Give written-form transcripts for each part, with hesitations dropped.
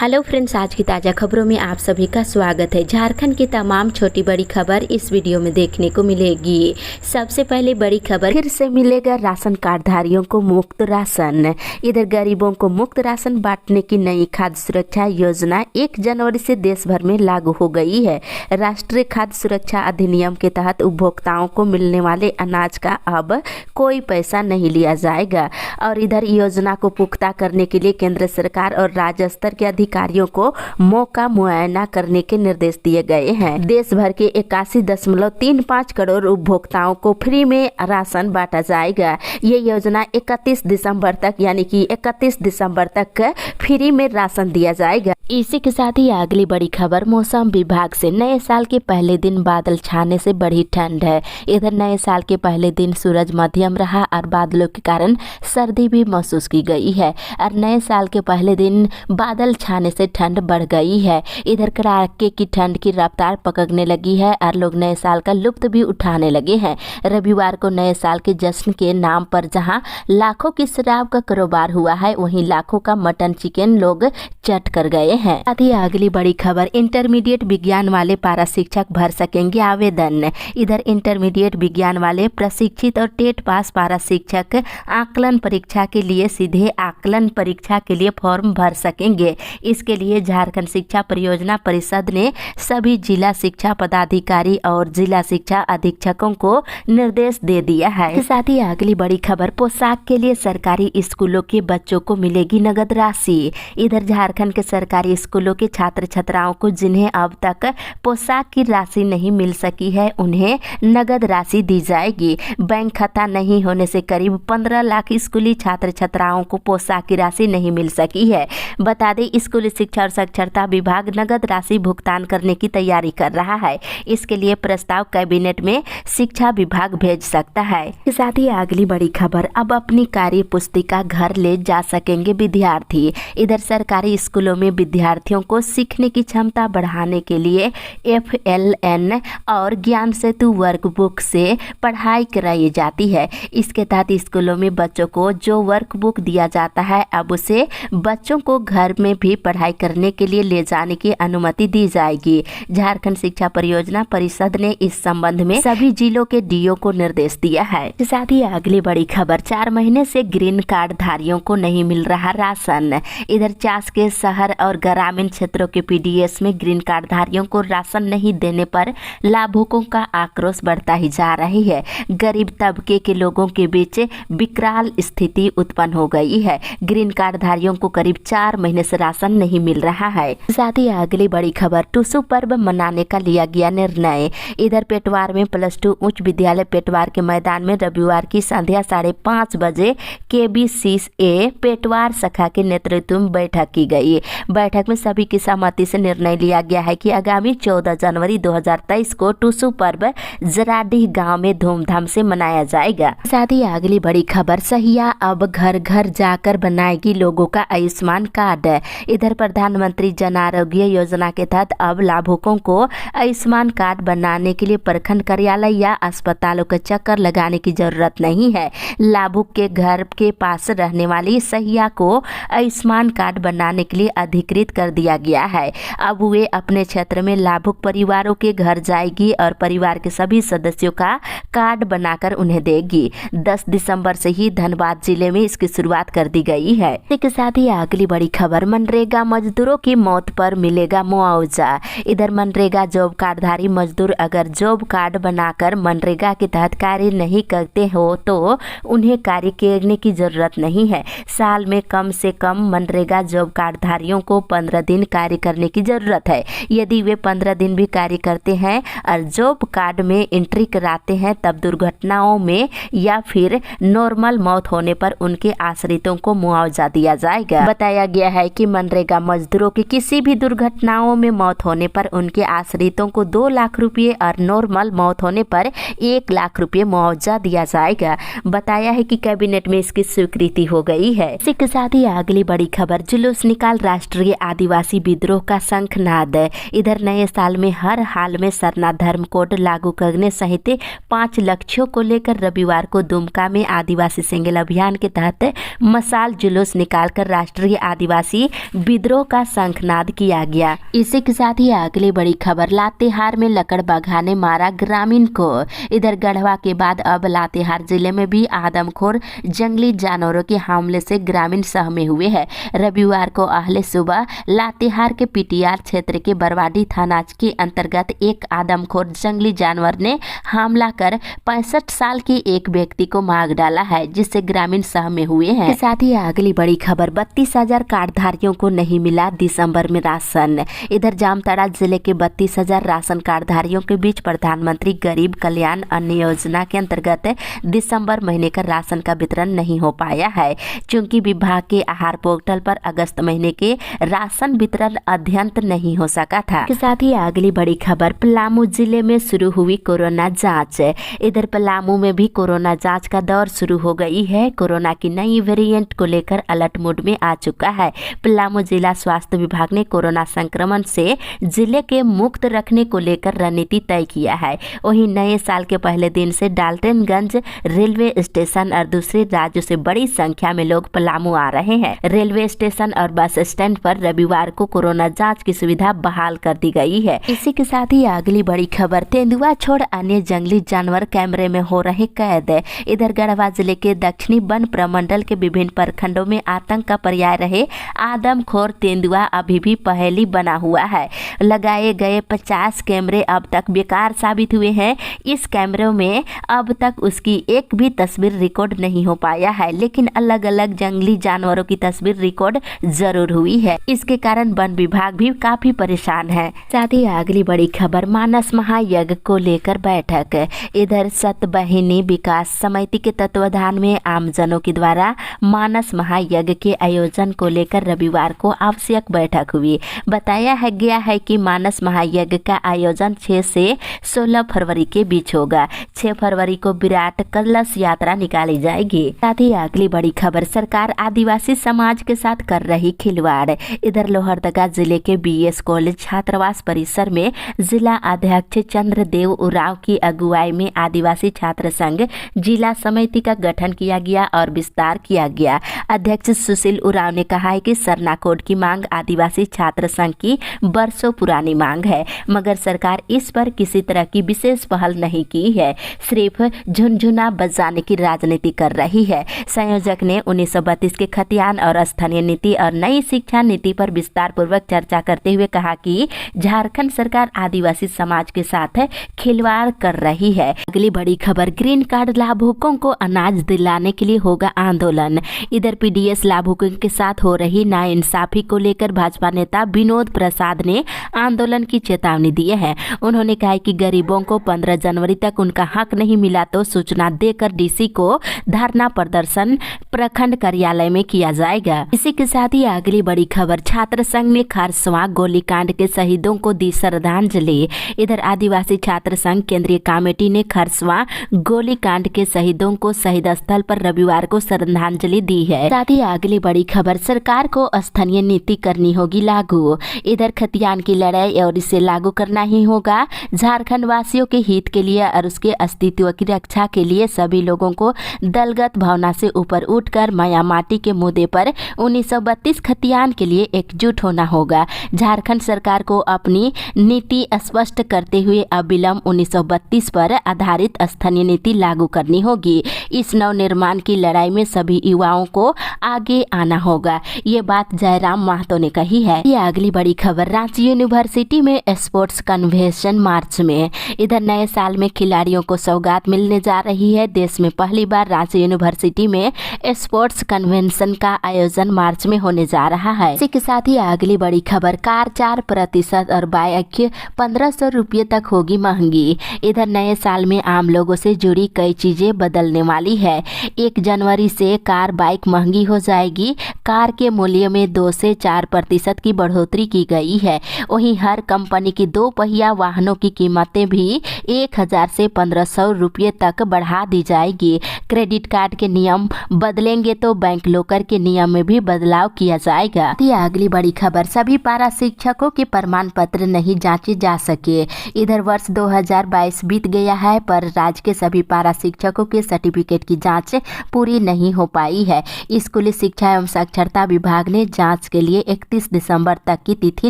Hello friends, आज की ताज़ा खबरों में आप सभी का स्वागत है। झारखंड की तमाम छोटी बड़ी खबर इस वीडियो में देखने को मिलेगी। सबसे पहले बड़ी खबर, फिर से मिलेगा राशन कार्डधारियों को मुफ्त राशन। इधर गरीबों को मुफ्त राशन बांटने की नई खाद्य सुरक्षा योजना 1 जनवरी से देश भर में लागू हो गई है। राष्ट्रीय खाद्य सुरक्षा अधिनियम के तहत उपभोक्ताओं को मिलने वाले अनाज का अब कोई पैसा नहीं लिया जाएगा और इधर योजना को पुख्ता करने के लिए केंद्र सरकार और राज्य स्तर के अधिकारियों को मौका मुआयना करने के निर्देश दिए गए हैं। देश भर के 81.35 करोड़ उपभोक्ताओं को फ्री में राशन बांटा जाएगा। ये योजना 31 दिसंबर तक यानी कि 31 दिसंबर तक फ्री में राशन दिया जाएगा। इसी के साथ ही अगली बड़ी खबर, मौसम विभाग से नए साल के पहले दिन बादल छाने से बढ़ी ठंड है। इधर नए साल के पहले दिन सूरज मध्यम रहा और बादलों के कारण सर्दी भी महसूस की गई है और नए साल के पहले दिन बादल छाने से ठंड बढ़ गई है। इधर कड़ाके की ठंड की रफ्तार पकड़ने लगी है और लोग नए साल का लुत्फ भी उठाने लगे हैं। रविवार को नए साल के जश्न के नाम पर जहां लाखों की शराब का कारोबार हुआ है, वहीं लाखों का मटन चिकन लोग चट कर गए हैं। साथ ही अगली बड़ी खबर, इंटरमीडिएट विज्ञान वाले पारा शिक्षक भर सकेंगे आवेदन। इधर इंटरमीडिएट विज्ञान वाले प्रशिक्षित और टेट पास पारा शिक्षक आकलन परीक्षा के लिए सीधे आकलन परीक्षा के लिए फॉर्म भर सकेंगे। इसके लिए झारखंड शिक्षा परियोजना परिषद ने सभी जिला शिक्षा पदाधिकारी और जिला शिक्षा अधीक्षकों को निर्देश दे दिया है। साथ ही अगली बड़ी खबर, पोशाक के लिए सरकारी स्कूलों के बच्चों को मिलेगी नगद राशि। इधर झारखंड के सरकारी स्कूलों के छात्र छात्राओं को जिन्हें अब तक पोशाक की राशि नहीं मिल सकी है, उन्हें नगद राशि दी जाएगी। बैंक खाता नहीं होने से करीब 15 लाख स्कूली छात्र छात्राओं को पोशाक की राशि नहीं मिल सकी है। बता दें, स्कूली शिक्षा और साक्षरता विभाग नगद राशि भुगतान करने की तैयारी कर रहा है। इसके लिए प्रस्ताव कैबिनेट में शिक्षा विभाग भेज सकता है। इसके साथ ही अगली बड़ी खबर, अब अपनी कार्य पुस्तिका घर ले जा सकेंगे विद्यार्थी। इधर सरकारी स्कूलों में विद्यार्थियों को सीखने की क्षमता बढ़ाने के लिए FLN और ज्ञान सेतु वर्कबुक से पढ़ाई कराई जाती है। इसके तहत स्कूलों में बच्चों को जो वर्कबुक दिया जाता है, अब उसे बच्चों को घर में भी पढ़ाई करने के लिए ले जाने की अनुमति दी जाएगी। झारखंड शिक्षा परियोजना परिषद ने इस संबंध में सभी जिलों के DO को निर्देश दिया है। साथ ही अगली बड़ी खबर, 4 महीने से ग्रीन कार्ड धारियों को नहीं मिल रहा राशन। इधर चास के शहर और ग्रामीण क्षेत्रों के PDS में ग्रीन कार्ड धारियों को राशन नहीं देने पर लाभुकों का आक्रोश बढ़ता ही जा रही है। गरीब तबके के लोगों के बीच विकराल स्थिति उत्पन्न हो गई है। ग्रीन कार्ड धारियों को करीब 4 महीने से राशन नहीं मिल रहा है। साथ ही अगली बड़ी खबर, टुसु पर्व मनाने का लिया गया निर्णय। इधर पेटवार में +2 उच्च विद्यालय पेटवार के मैदान में रविवार की संध्या 5:30 बजे KBCA पेटवार शाखा के नेतृत्व में बैठक की गई। बैठक में सभी की सहमति से निर्णय लिया गया है कि आगामी 14 जनवरी 2023 को टुसु पर्व जराडीह गांव में धूमधाम से मनाया जाएगा। साथ ही अगली बड़ी खबर, सहिया अब घर घर जाकर बनाएगी लोगों का आयुष्मान कार्ड। इधर प्रधानमंत्री जन आरोग्य योजना के तहत अब लाभुकों को आयुष्मान कार्ड बनाने के लिए प्रखंड कार्यालय या अस्पतालों का चक्कर लगाने की जरूरत नहीं है। लाभुक के घर के पास रहने वाली सहिया को आयुष्मान कार्ड बनाने के लिए अधिकृत कर दिया गया है। अब वे अपने क्षेत्र में लाभुक परिवारों के घर जाएगी और परिवार के सभी सदस्यों का कार्ड बनाकर उन्हें देगी। 10 दिसंबर से ही धनबाद जिले में इसकी शुरुआत कर दी गई है। इसके साथ ही अगली बड़ी खबर, मनरेगा मजदूरों की मौत पर मिलेगा मुआवजा। इधर मनरेगा जॉब कार्डधारी मजदूर अगर जॉब कार्ड बनाकर मनरेगा के तहत कार्य नहीं करते हो तो उन्हें कार्य करने की जरूरत नहीं है। साल में कम से कम मनरेगा जॉब कार्डधारियों को 15 दिन कार्य करने की जरूरत है। यदि वे 15 दिन भी कार्य करते हैं और जॉब कार्ड में एंट्री कराते हैं, तब दुर्घटनाओं में या फिर नॉर्मल मौत होने पर उनके आश्रितों को मुआवजा दिया जाएगा। बताया गया है कि मनरेगा मजदूरों की किसी भी दुर्घटनाओं में मौत होने पर उनके आश्रितों को 2 लाख रुपये और नॉर्मल मौत होने पर 1 लाख रुपये मुआवजा दिया जाएगा। बताया है कि कैबिनेट में इसकी स्वीकृति हो गई है। इसी के साथ ही अगली बड़ी खबर, जुलूस निकाल राष्ट्रीय आदिवासी विद्रोह का शंखनाद। इधर नए साल में हर हाल में सरना धर्म कोड लागू करने सहित 5 लक्ष्यों को लेकर रविवार को दुमका में आदिवासी सेंगेल अभियान के तहत मशाल जुलूस निकालकर राष्ट्रीय आदिवासी विद्रोह का शंखनाद किया गया। इसी के साथ ही अगली बड़ी खबर, लातेहार में लकड़ बघा ने मारा ग्रामीण को। इधर गढ़वा के बाद अब लातेहार जिले में भी आदमखोर जंगली जानवरों के हमले से ग्रामीण सहमे हुए हैं। रविवार को अहले सुबह लातेहार के पीटीआर क्षेत्र के बरवाडी थाना के अंतर्गत एक आदमखोर जंगली जानवर ने हमला कर 65 साल के एक व्यक्ति को मार डाला है, जिससे ग्रामीण सहमे हुए हैं। साथ ही अगली बड़ी खबर, 32,000 कार्डधारियों को नहीं मिला दिसंबर में राशन। इधर जामताड़ा जिले के 32,000 राशन कार्डधारियों के बीच प्रधानमंत्री गरीब कल्याण अन्न योजना के अंतर्गत दिसंबर महीने का राशन का वितरण नहीं हो पाया है, क्योंकि विभाग के आहार पोर्टल पर अगस्त महीने के राशन वितरण अद्यंत नहीं हो सका था। के साथ ही अगली बड़ी खबर, पलामू जिले में शुरू हुई कोरोना जांच। इधर पलामू में भी कोरोना जांच का दौर शुरू हो गई है। कोरोना की नई वेरिएंट को लेकर अलर्ट मोड में आ चुका है। पलामू जिला स्वास्थ्य विभाग ने कोरोना संक्रमण से जिले के मुक्त रखने को लेकर रणनीति तय किया है। वहीं नए साल के पहले दिन से डाल्टनगंज रेलवे स्टेशन और दूसरे राज्यों से बड़ी संख्या में लोग पलामू आ रहे हैं। रेलवे स्टेशन और बस स्टैंड पर रविवार को कोरोना जांच की सुविधा बहाल कर दी गई है। इसी के साथ ही अगली बड़ी खबर, तेंदुआ छोड़ अन्य जंगली जानवर कैमरे में हो रहे कैद। इधर गढ़वा जिले के दक्षिणी वन प्रमंडल के विभिन्न प्रखंडों में आतंक का पर्याय रहे आदमखोर तेंदुआ अभी भी पहेली बना हुआ है। लगाए गए 50 कैमरे अब तक बेकार साबित हुए हैं। इस कैमरों में अब तक उसकी एक भी तस्वीर रिकॉर्ड नहीं हो पाया है, लेकिन अलग अलग जंगली जानवरों की तस्वीर रिकॉर्ड जरूर हुई है। इसके कारण वन विभाग भी काफी परेशान है। साथ ही अगली बड़ी खबर, मानस महायज्ञ को लेकर बैठक। इधर सतबहिनी विकास समिति के तत्वाधान में आमजनों के द्वारा मानस महायज्ञ के आयोजन को लेकर रविवार को आवश्यक बैठक हुई। बताया गया है कि मानस महायज्ञ का आयोजन 6 से 16 फरवरी के बीच होगा। 6 फरवरी को विराट कलश यात्रा निकाली जाएगी। साथ ही अगली बड़ी खबर, सरकार आदिवासी समाज के साथ कर रही खिलवाड़। इधर लोहरदगा जिले के बीएस कॉलेज छात्रावास परिसर में जिला अध्यक्ष चंद्रदेव उरांव की अगुवाई में आदिवासी छात्र संघ जिला समिति का गठन किया गया और विस्तार किया गया। अध्यक्ष सुशील उरांव ने कहा है कि सरना कोड की मांग आदिवासी छात्र संघ की बरसों पुरानी मांग है, मगर सरकार इस पर किसी तरह की विशेष पहल नहीं की है, सिर्फ झुनझुना बजाने की राजनीति कर रही है। संयोजक ने 1932 के खतियान और स्थानीय नीति और नई शिक्षा नीति पर विस्तार पूर्वक चर्चा करते हुए कहा कि झारखंड सरकार आदिवासी समाज के साथ खिलवाड़ कर रही है। अगली बड़ी खबर, ग्रीन कार्ड लाभुकों को अनाज दिलाने के लिए होगा आंदोलन। इधर पीडीएस लाभुकों के साथ हो रही नाइंसाफी को लेकर भाजपा नेता विनोद प्रसाद ने आंदोलन की चेतावनी दी है। उन्होंने कहा कि गरीबों को 15 जनवरी तक उनका हक नहीं मिला तो सूचना देकर डीसी को धरना प्रदर्शन प्रखंड कार्यालय में किया जाएगा। इसी के साथ ही अगली बड़ी खबर, छात्र संघ ने खरसवां गोलीकांड के शहीदों को दी श्रद्धांजलि। इधर आदिवासी छात्र संघ केंद्रीय कमेटी ने खरसवां गोलीकांड के शहीदों को शहीद स्थल पर रविवार को श्रद्धांजलि दी है। साथ ही अगली बड़ी खबर, सरकार को स्थानीय नीति करनी होगी लागू। इधर खतियान की लड़ाई और इसे लागू करना ही होगा। झारखंड वासियों के हित के लिए और उसके अस्तित्व की रक्षा के लिए सभी लोगों को दलगत भावना से ऊपर उठकर माया माटी के मुद्दे पर 1932 खतियान के लिए एकजुट होना होगा। झारखंड सरकार को अपनी नीति स्पष्ट करते हुए अविलंब 1932 पर आधारित स्थानीय नीति लागू करनी होगी। इस नवनिर्माण की लड़ाई में सभी युवाओं को आगे आना होगा। ये बात जयराम महतो ने कही है। ये अगली बड़ी खबर, रांची यूनिवर्सिटी में स्पोर्ट्स कन्वेंशन मार्च में। इधर नए साल में खिलाड़ियों को सौगात मिलने जा रही है। देश में पहली बार रांची यूनिवर्सिटी में स्पोर्ट्स कन्वेंशन का आयोजन मार्च में होने जा रहा है। इसी के साथ ही अगली बड़ी खबर, कार 4% और बाइक 1500 रुपये तक होगी महंगी। इधर नए साल में आम लोगों से जुड़ी कई चीजें बदलने वाली है। 1 जनवरी से कार बाइक महंगी हो जाएगी। कार के मूल्य में 2 से 4% की बढ़ोतरी की गई है। वहीं हर कंपनी की 2 पहिया वाहनों की कीमतें भी 1000 से 1500 रुपये तक बढ़ा दी जाएगी। क्रेडिट कार्ड के नियम बदलेंगे तो बैंक लॉकर के नियम में भी बदलाव किया जाएगा। अगली बड़ी खबर, सभी पारा शिक्षकों के प्रमाण पत्र नहीं जांचे जा सके। इधर वर्ष 2022 बीत गया है पर राज्य के सभी पारा शिक्षकों के सर्टिफिकेट की जांच पूरी नहीं हो पाई है। स्कूली शिक्षा एवं साक्षरता विभाग ने जांच के लिए 31 दिसंबर तक की तिथि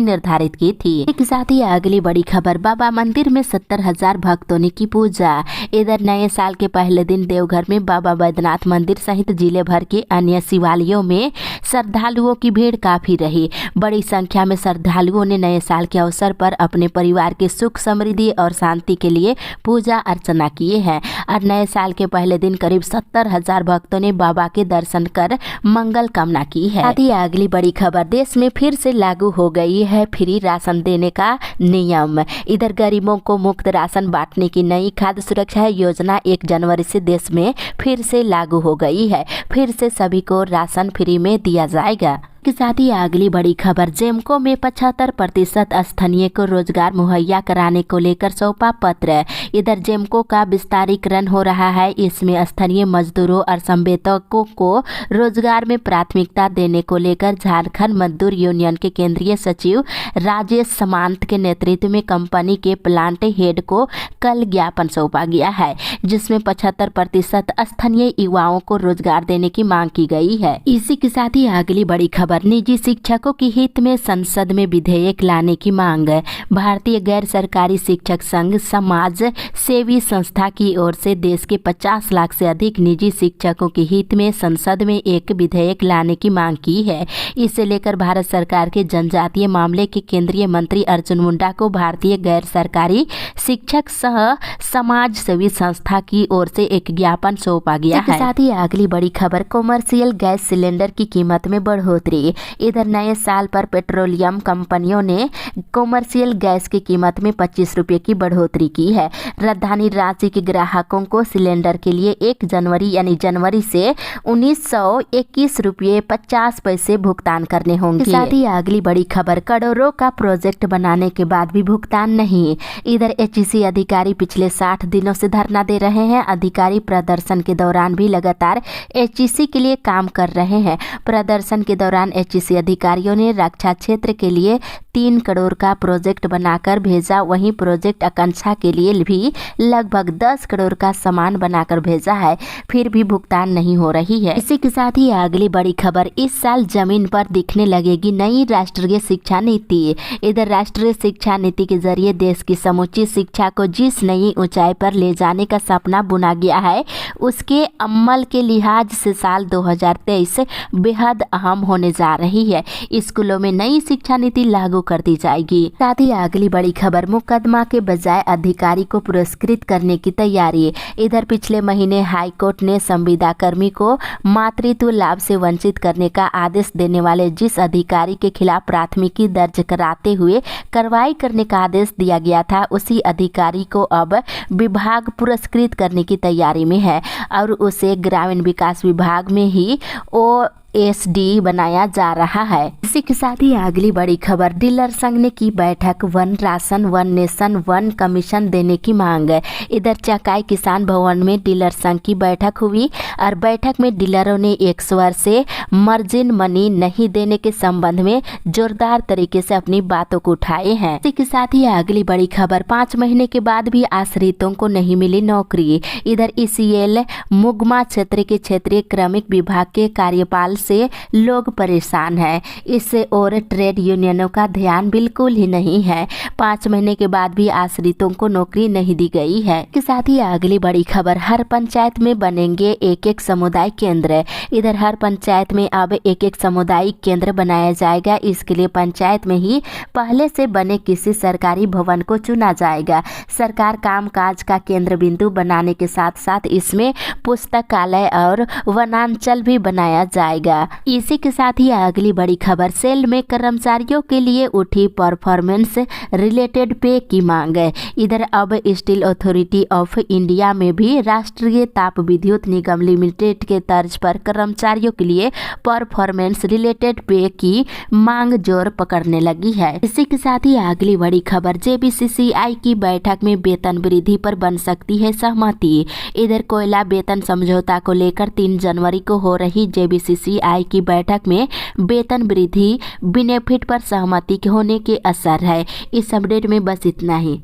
निर्धारित की थी। इसके साथ ही अगली बड़ी खबर, बाबा मंदिर में 70,000 भक्तों ने की पूजा। इधर नए साल के पहले दिन देवघर में बाबा बैद्यनाथ मंदिर सहित जिले भर के अन्य शिवालयों में श्रद्धालुओं की भीड़ काफी रही। बड़ी संख्या में श्रद्धालुओं ने नए साल के अवसर पर अपने परिवार के सुख समृद्धि और शांति के लिए पूजा अर्चना किए हैं और नए साल के पहले दिन करीब 70,000 भक्तों ने बाबा के दर्शन कर मंगल कामना की है। साथ ही अगली बड़ी खबर, देश में फिर से लागू हो गई है फ्री राशन देने का नियम। इधर गरीबों को मुफ्त राशन बांटने की नई खाद्य सुरक्षा योजना 1 जनवरी से देश में फिर से लागू हो गई है। फिर से सभी को राशन फ्री में दिया जाएगा। के साथ ही अगली बड़ी खबर, जेमको में 75% स्थानीय को रोजगार मुहैया कराने को लेकर सौंपा पत्र। इधर जेमको का विस्तारीकरण हो रहा है। इसमें स्थानीय मजदूरों और संवेदकों को रोजगार में प्राथमिकता देने को लेकर झारखंड मजदूर यूनियन के केंद्रीय सचिव राजेश सामंत के नेतृत्व में कंपनी के प्लांट हेड को कल ज्ञापन सौंपा गया है, जिसमें 75% स्थानीय युवाओं को रोजगार देने की मांग की गई है। इसी के साथ ही अगली बड़ी खबर, निजी शिक्षकों के हित में संसद में विधेयक लाने की मांग। भारतीय गैर सरकारी शिक्षक संघ समाज सेवी संस्था की ओर से देश के 50 लाख से अधिक निजी शिक्षकों के हित में संसद में एक विधेयक लाने की मांग की है। इसे लेकर भारत सरकार के जनजातीय मामले के केंद्रीय मंत्री अर्जुन मुंडा को भारतीय गैर सरकारी शिक्षक सह समाज सेवी संस्था की ओर से एक ज्ञापन सौंपा गया है। साथ ही अगली बड़ी खबर, कॉमर्शियल गैस सिलेंडर की कीमत में बढ़ोतरी। इधर नए साल पर पेट्रोलियम कंपनियों ने कॉमर्शियल गैस की कीमत में 25 रुपये की बढ़ोतरी की है। राजधानी रांची के ग्राहकों को सिलेंडर के लिए 1 जनवरी यानी जनवरी से 1921 रुपये 50 पैसे भुगतान करने होंगे। साथ ही अगली बड़ी खबर, करोड़ों का प्रोजेक्ट बनाने के बाद भी भुगतान नहीं। इधर एचईसी अधिकारी पिछले 60 दिनों से धरना दे रहे हैं। अधिकारी प्रदर्शन के दौरान भी लगातार एचईसी के लिए काम कर रहे हैं। प्रदर्शन के दौरान एचईसी अधिकारियों ने रक्षा क्षेत्र के लिए 3 करोड़ का प्रोजेक्ट बनाकर भेजा। वहीं प्रोजेक्ट आकांक्षा के लिए भी लगभग 10 करोड़ का सामान बनाकर भेजा है, फिर भी भुगतान नहीं हो रही है। इसी के साथ ही अगली बड़ी खबर, इस साल जमीन पर दिखने लगेगी नई राष्ट्रीय शिक्षा नीति। इधर राष्ट्रीय शिक्षा नीति के जरिए देश की समूची शिक्षा को जिस नई ऊंचाई पर ले जाने का सपना बुना गया है, उसके अमल के लिहाज से साल 2023 बेहद अहम होने जा रही है। स्कूलों में नई शिक्षा नीति लागू कर दी जाएगी। साथ ही अगली बड़ी खबर, मुकदमा के बजाय अधिकारी को पुरस्कृत करने की तैयारी। इधर पिछले महीने हाईकोर्ट ने संविदा कर्मी को मातृत्व लाभ से वंचित करने का आदेश देने वाले जिस अधिकारी के खिलाफ प्राथमिकी दर्ज कराते हुए कार्रवाई करने का आदेश दिया गया था, उसी अधिकारी को अब विभाग पुरस्कृत करने की तैयारी में है और उसे ग्रामीण विकास विभाग में ही OSD बनाया जा रहा है। इसी के साथ ही अगली बड़ी खबर, डीलर संघ ने की बैठक, one ration one nation one commission देने की मांग। इधर चकाई किसान भवन में डीलर संघ की बैठक हुई और बैठक में डीलरों ने एक स्वर से मार्जिन मनी नहीं देने के संबंध में जोरदार तरीके से अपनी बातों को उठाए हैं। इसी के साथ ही अगली बड़ी खबर, 5 महीने के बाद भी आश्रितों को नहीं मिली नौकरी। इधर ECL मुगमा क्षेत्र के क्षेत्रीय क्रमिक विभाग के कार्यपाल से लोग परेशान हैं। इससे और ट्रेड यूनियनों का ध्यान बिल्कुल ही नहीं है। 5 महीने के बाद भी आश्रितों को नौकरी नहीं दी गई है। इसके साथ ही अगली बड़ी खबर, हर पंचायत में बनेंगे एक सामुदायिक केंद्र। इधर हर पंचायत में अब एक सामुदायिक केंद्र बनाया जाएगा। इसके लिए पंचायत में ही पहले से बने किसी सरकारी भवन को चुना जाएगा। सरकार कामकाज का केंद्र बिंदु बनाने के साथ साथ इसमें पुस्तकालय और वनांचल भी बनाया जाएगा। इसी के साथ ही अगली बड़ी खबर, सेल में कर्मचारियों के लिए उठी परफॉर्मेंस रिलेटेड पे की मांग। इधर अब स्टील अथॉरिटी ऑफ इंडिया में भी राष्ट्रीय ताप विद्युत निगम लिमिटेड के तर्ज पर कर्मचारियों के लिए परफॉर्मेंस रिलेटेड पे की मांग जोर पकड़ने लगी है। इसी के साथ ही अगली बड़ी खबर, JBCCI की बैठक में वेतन वृद्धि पर बन सकती है सहमति। इधर कोयला वेतन समझौता को लेकर 3 जनवरी को हो रही JBCCI सीसीआई की बैठक में वेतन वृद्धि बेनिफिट पर सहमति होने के असर है। इस अपडेट में बस इतना ही।